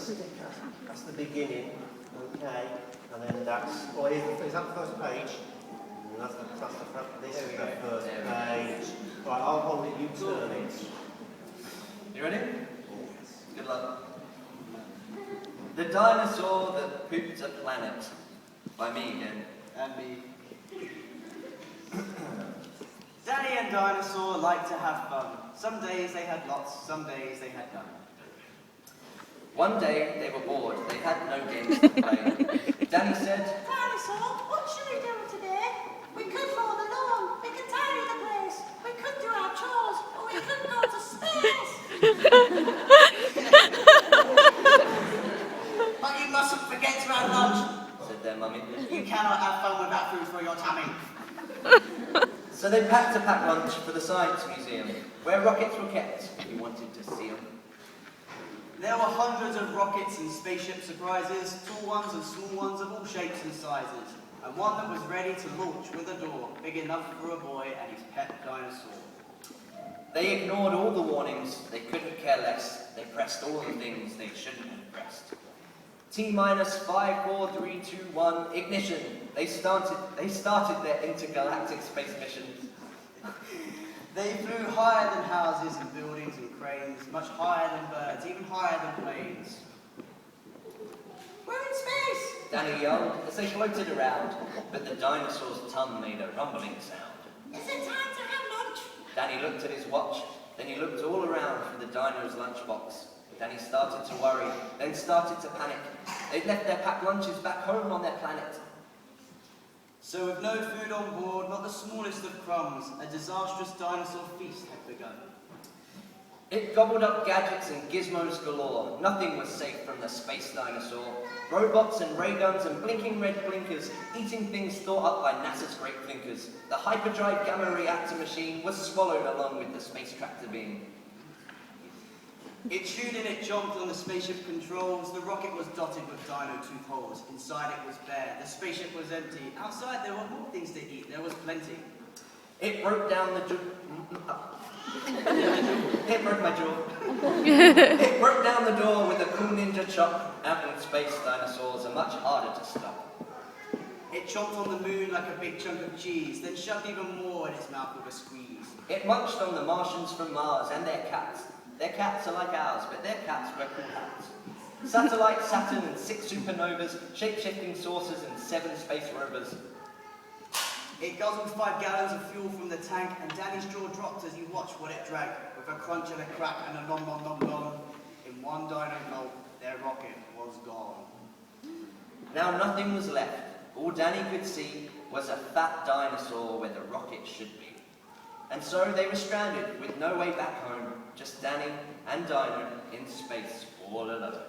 That's the beginning, okay, and then that's, well, is that the first page? And that's the front, this is the first page. Right, I'll hold it, you turn it. You ready? Good luck. The Dinosaur That Pooped a Planet, by me again. And me. Danny and Dinosaur like to have fun. Some days they had lots, some days they had none. One day they were bored, they had no games to play. Danny said, Dinosaur, what should we do today? We could mow the lawn, we could tidy the place, we could do our chores, or we could go to space. But you mustn't forget to have lunch, said their mummy. You cannot have fun without food for your tummy. So they packed a packed lunch for the Science Museum, where rockets were kept if you wanted to see them. There were hundreds of rockets and spaceship surprises, tall ones and small ones of all shapes and sizes, and one that was ready to launch with a door big enough for a boy and his pet dinosaur. They ignored all the warnings, they couldn't care less, they pressed all the things they shouldn't have pressed. T-minus 5, 4, 3, 2, 1, ignition. They started their intergalactic space mission. They flew higher than houses and buildings and cranes, much higher than birds, even higher than planes. We're in space. Danny yelled as they floated around, but the dinosaur's tongue made a rumbling sound. Is it time to have lunch? Danny looked at his watch, then he looked all around for the dino's lunchbox. Danny started to worry, then started to panic. They'd left their packed lunches back home on their planet. So with no food on board, not the smallest of crumbs, a disastrous dinosaur feast had begun. It gobbled up gadgets and gizmos galore. Nothing was safe from the space dinosaur. Robots and ray guns and blinking red blinkers, eating things thought up by NASA's great thinkers. The hyperdrive gamma reactor machine was swallowed along with the space tractor beam. It chewed and it chomped on the spaceship controls. The rocket was dotted with dino tooth holes. Inside it was bare. The spaceship was empty. Outside there were more things to eat. There was plenty. It broke down the It broke my jaw. It broke down the door with a cool ninja chop. Out in space, dinosaurs are much harder to stop. It chomped on the moon like a big chunk of cheese, then shoved even more in its mouth with a squeeze. It munched on the Martians from Mars and their cats. Their cats are like ours, but their cats wear cool hats. Satellite Saturn and 6 supernovas, shape-shifting saucers and 7 space rovers. It guzzled 5 gallons of fuel from the tank, and Danny's jaw dropped as he watched what it drank, with a crunch and a crack and a nom nom nom nom. In one dino gulp, their rocket was gone. Now nothing was left. All Danny could see was a fat dinosaur where the rocket should be. And so they were stranded with no way back home, just Danny and Dino in space all alone.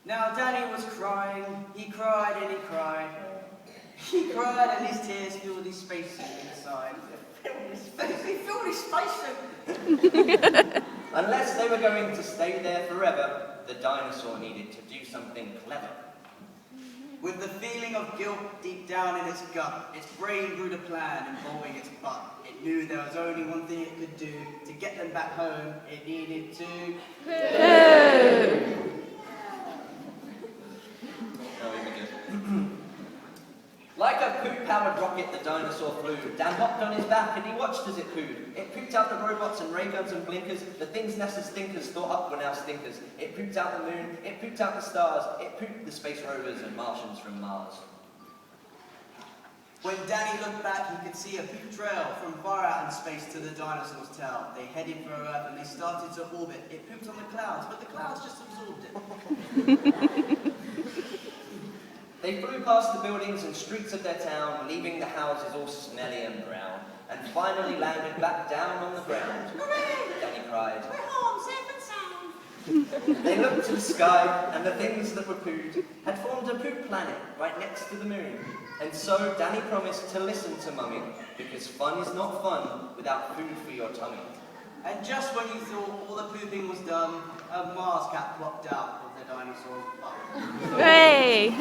Now Danny was crying, he cried and he cried. He cried and his tears filled his spacesuit inside. He filled his spacesuit. Unless they were going to stay there forever, the dinosaur needed to do something clever. With the feeling of guilt deep down in its gut, its brain brewed a plan involving its butt. It knew there was only one thing it could do. To get them back home, it needed to... Like a poop-powered rocket, the dinosaur flew. Dan hopped on his back and he watched as it pooed. It pooped out the robots and ray guns and blinkers, the things NASA's thinkers thought up were now stinkers. It pooped out the moon, it pooped out the stars, it pooped the space rovers and Martians from Mars. When Danny looked back, he could see a poop trail from far out in space to the dinosaur's tail. They headed for Earth and they started to orbit. It pooped on the clouds, but the clouds just absorbed it. They flew past the buildings and streets of their town, leaving the houses all smelly and brown, and finally landed back down on the ground. Hooray! Danny cried. We're home, safe and sound. They looked to the sky, and the things that were pooed had formed a poop planet right next to the moon. And so Danny promised to listen to Mummy, because fun is not fun without food for your tummy. And just when you thought all the pooping was done, a Mars cat plopped out of the dinosaur's butt. Hooray!